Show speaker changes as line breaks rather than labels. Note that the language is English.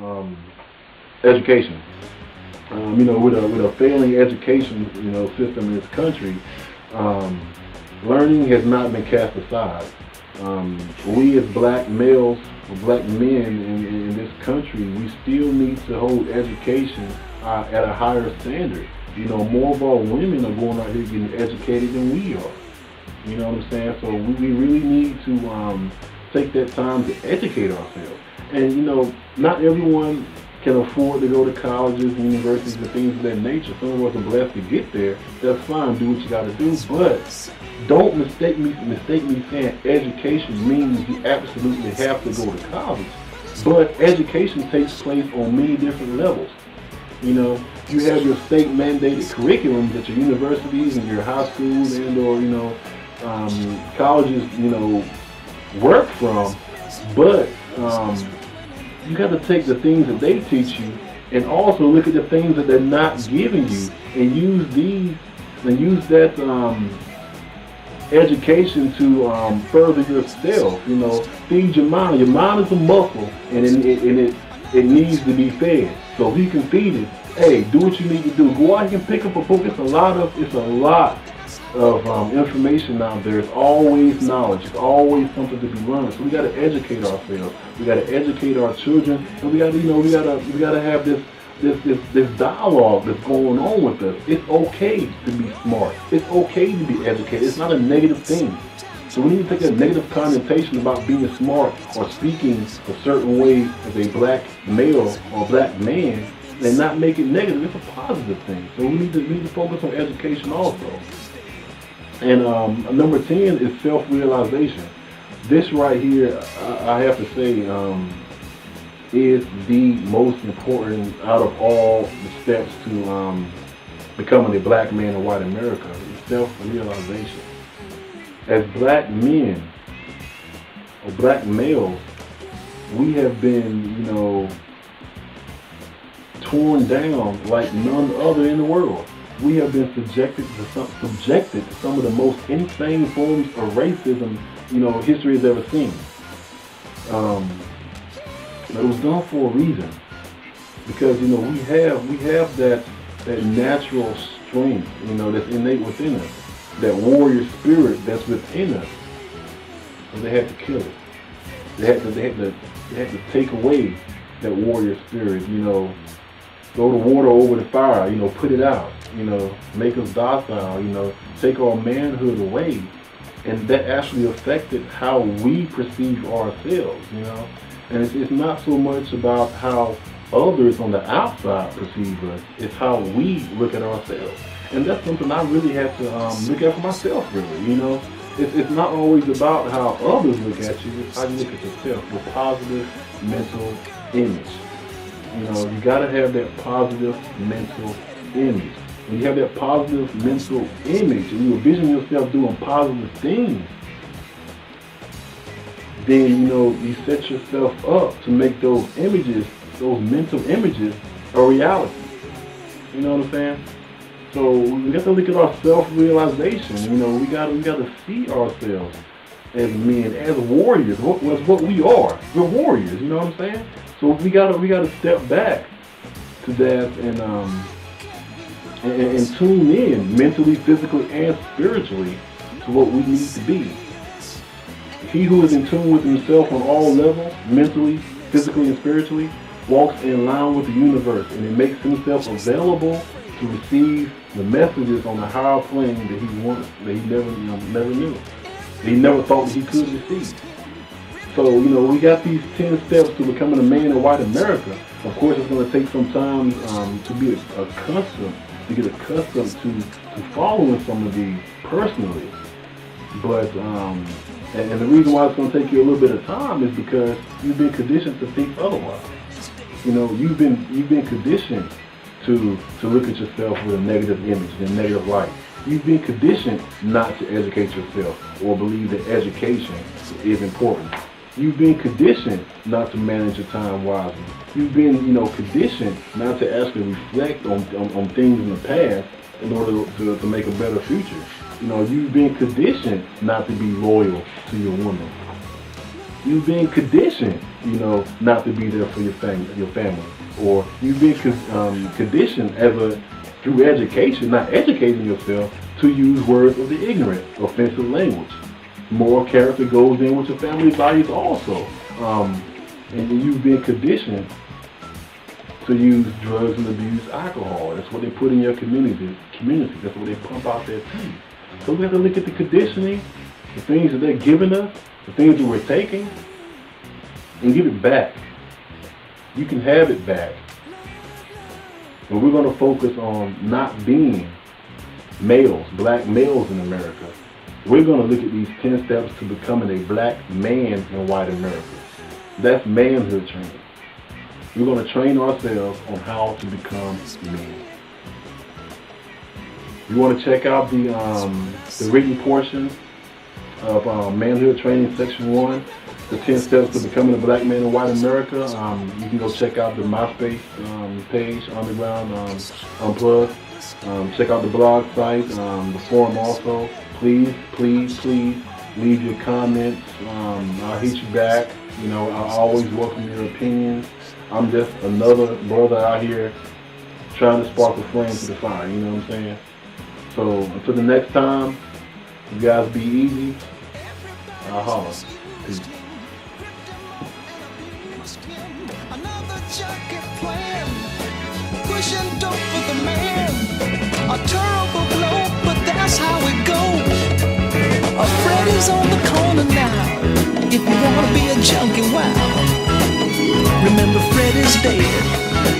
um, education. With a failing education, system in this country, um, learning has not been cast aside. We as black males or black men in this country, we still need to hold education at a higher standard. More of our women are going out here getting educated than we are. You know what I'm saying? So we really need to take that time to educate ourselves. And not everyone can afford to go to colleges and universities and things of that nature. Some of us are blessed to get there. That's fine. Do what you got to do. But don't mistake me saying education means you absolutely have to go to college. But education takes place on many different levels. You have your state mandated curriculums at your universities and your high schools and colleges, work from, but you got to take the things that they teach you and also look at the things that they're not giving you and use that education to further yourself. Feed your mind. Your mind is a muscle, and it needs to be fed. So if you can feed it, hey, do what you need to do. Go out and pick up a book. It's a lot of information out there. It's always knowledge. It's always something to be learned. So we got to educate ourselves. We got to educate our children, and we got to have this dialogue that's going on with us. It's okay to be smart. It's okay to be educated. It's not a negative thing. So we need to take a negative connotation about being smart or speaking a certain way as a black male or black man and not make it negative. It's a positive thing. So we need to focus on education also. And number 10 is self-realization. This right here, I have to say, is the most important out of all the steps to becoming a black man in white America. Is self-realization. As black men or black males, we have been, torn down like none other in the world. We have been subjected to some of the most insane forms of racism, history has ever seen. It was done for a reason, because we have that natural strength, that's innate within us, that warrior spirit that's within us. So they had to kill it. They had to take away that warrior spirit. Throw the water over the fire. Put it out. Make us docile. Take our manhood away, and that actually affected how we perceive ourselves. And it's not so much about how others on the outside perceive us. It's how we look at ourselves. And that's something I really have to look at for myself, really. It's not always about how others look at you. It's how you look at yourself with positive mental image. You got to have that positive mental image. When you have that positive mental image and you envision yourself doing positive things, then you set yourself up to make those images, those mental images, a reality. You know what I'm saying? So we got to look at our self-realization. We got to see ourselves as men, as warriors. That's what we are. We're warriors. You know what I'm saying? So we got to step back to that and tune in mentally, physically, and spiritually to what we need to be. He who is in tune with himself on all levels, mentally, physically, and spiritually, walks in line with the universe, and it makes himself available to receive the messages on a higher plane that he never knew, that he never thought that he could receive. So, we got these 10 steps to becoming a man in white America. Of course, it's going to take some time to get accustomed to following some of these personally. But, and the reason why it's going to take you a little bit of time is because you've been conditioned to think otherwise. You've been conditioned to look at yourself with a negative image and a negative light. You've been conditioned not to educate yourself or believe that education is important. You've been conditioned not to manage your time wisely. You've been, conditioned not to actually reflect on things in the past in order to make a better future. You've been conditioned not to be loyal to your woman. You've been conditioned, not to be there for your family, or you've been conditioned through education, not educating yourself, to use words of the ignorant, offensive language. Moral character goes in with your family values also, and you've been conditioned to use drugs and abuse alcohol. That's what they put in your community. That's what they pump out their teeth. So we have to look at the conditioning, the things that they're giving us, the things that we're taking, and give it back. You can have it back. And we're going to focus on not being males, black males in America. We're going to look at these 10 steps to becoming a black man in white America. That's manhood training. We're going to train ourselves on how to become men. You want to check out the written portion of Manhood Training Section 1, the 10 steps to becoming a black man in white America. You can go check out the MySpace page, Underground Unplugged. Check out the blog site, the forum also. Please, please, please leave your comments. I'll hit you back. I always welcome your opinions. I'm just another brother out here trying to spark a flame to the fire, you know what I'm saying? So until the next time, you guys be easy. I'll holler. Peace.
Another junkie plan, pushing dope for the man. A terrible blow, but that's how it goes. Freddy's on the corner now. If you wanna be a junkie, wow. Remember Freddy's dead.